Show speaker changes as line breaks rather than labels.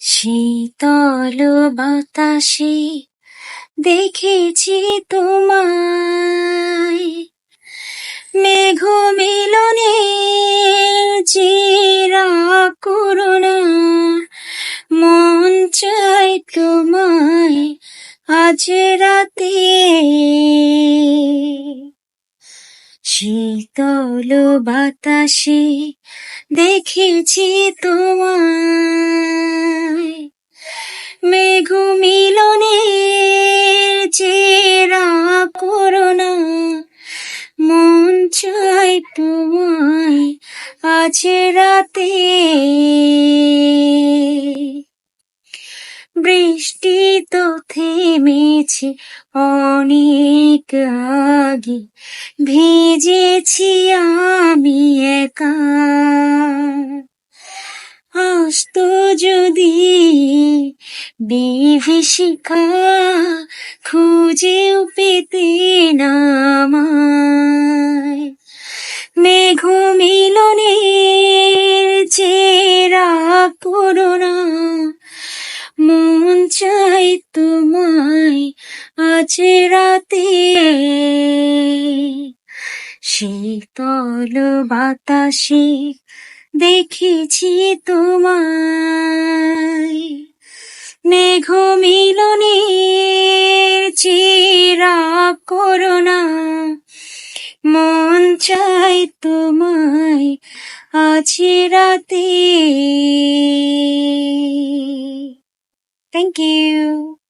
শীতল বাতাসে দেখেছি তোমায়, মেঘ মিলনে চিরা করুণা, মন চাই তোমায় আজ রাতে। শীতল বাতাসে দেখেছি তোমায়, মেঘ মিলনে চেরা করুণা, মন চাই তোমায় আজ রাতে। বৃষ্টি তো থেমেছে অনেক আগে, ভিজেছি আমি একা। আসতো যদি বিভীষিকা, খুঁজেও পেতে না আমায়। মেঘ মিলনে চেরা করুণা, মন চাই তোমায় আজ রাতে। শীতল বাতাসে দেখেছি তোমায়, মেঘ মিলনে চেরা করুণা, মন চাই তোমায় আজ রাতে। Thank you.